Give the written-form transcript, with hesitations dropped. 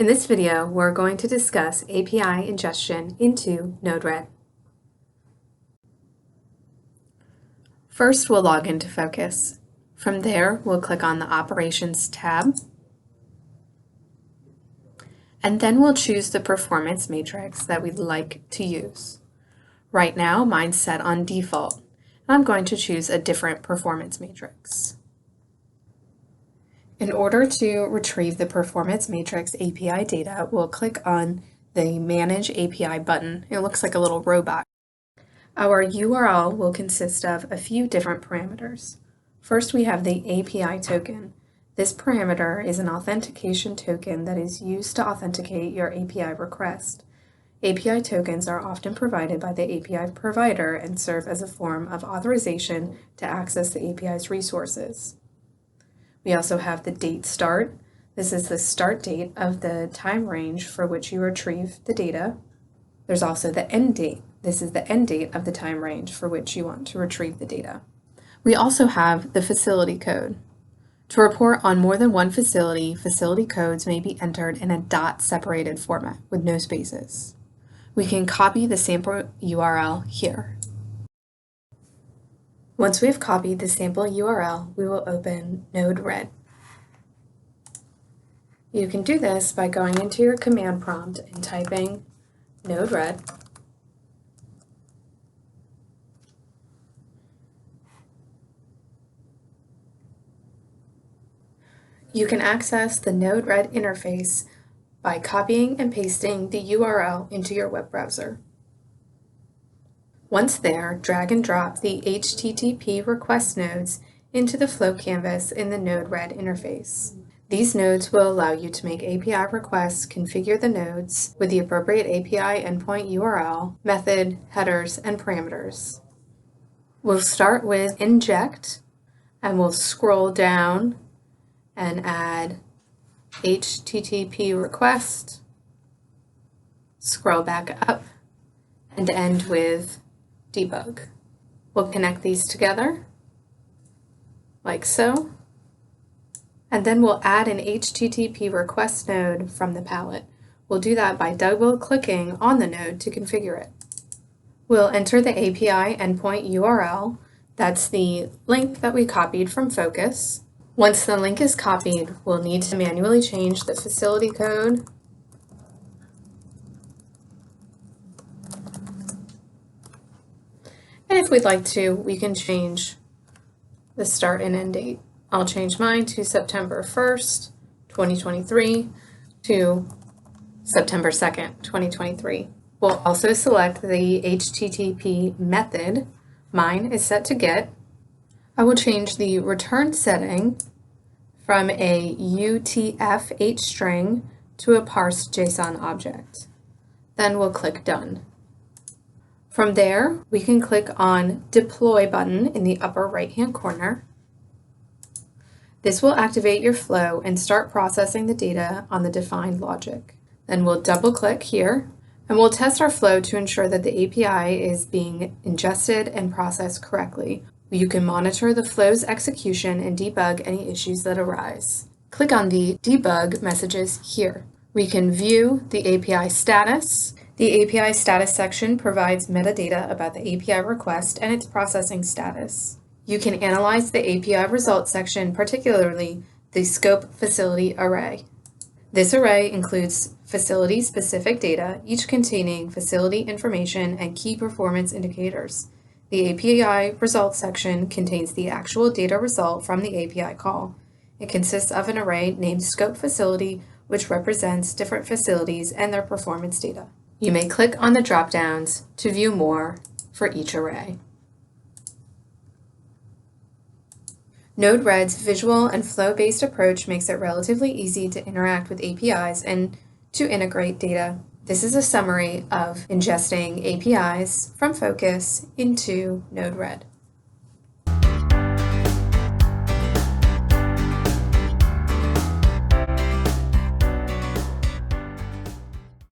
In this video, we're going to discuss API ingestion into Node-RED. First, we'll log into Focus. From there, we'll click on the Operations tab, and then we'll choose the performance matrix that we'd like to use. Right now, mine's set on default, and I'm going to choose a different performance matrix. In order to retrieve the performance matrix API data, we'll click on the Manage API button. It looks like a little robot. Our URL will consist of a few different parameters. First, we have the API token. This parameter is an authentication token that is used to authenticate your API request. API tokens are often provided by the API provider and serve as a form of authorization to access the API's resources. We also have the date start. This is the start date of the time range for which you retrieve the data. There's also the end date. This is the end date of the time range for which you want to retrieve the data. We also have the facility code. To report on more than one facility, facility codes may be entered in a dot-separated format with no spaces. We can copy the sample URL here. Once we have copied the sample URL, we will open Node-RED. You can do this by going into your command prompt and typing Node-RED. You can access the Node-RED interface by copying and pasting the URL into your web browser. Once there, drag and drop the HTTP request nodes into the flow canvas in the Node-RED interface. These nodes will allow you to make API requests, configure the nodes with the appropriate API endpoint URL, method, headers, and parameters. We'll start with inject, and we'll scroll down and add HTTP request, scroll back up, and end with debug. We'll connect these together, like so, and then we'll add an HTTP request node from the palette. We'll do that by double-clicking on the node to configure it. We'll enter the API endpoint URL. That's the link that we copied from Focus. Once the link is copied, we'll need to manually change the facility code and if we'd like to, we can change the start and end date. I'll change mine to September 1st, 2023 to September 2nd, 2023. We'll also select the HTTP method. Mine is set to GET. I will change the return setting from a UTF-8 string to a parsed JSON object. Then we'll click Done. From there, we can click on Deploy button in the upper right-hand corner. This will activate your flow and start processing the data on the defined logic. Then we'll double-click here, and we'll test our flow to ensure that the API is being ingested and processed correctly. You can monitor the flow's execution and debug any issues that arise. Click on the Debug messages here. We can view the API status. The API status section provides metadata about the API request and its processing status. You can analyze the API results section, particularly the scope facility array. This array includes facility-specific data, each containing facility information and key performance indicators. The API results section contains the actual data result from the API call. It consists of an array named scope facility, which represents different facilities and their performance data. You may click on the drop-downs to view more for each array. Node-RED's visual and flow-based approach makes it relatively easy to interact with APIs and to integrate data. This is a summary of ingesting APIs from Focus into Node-RED.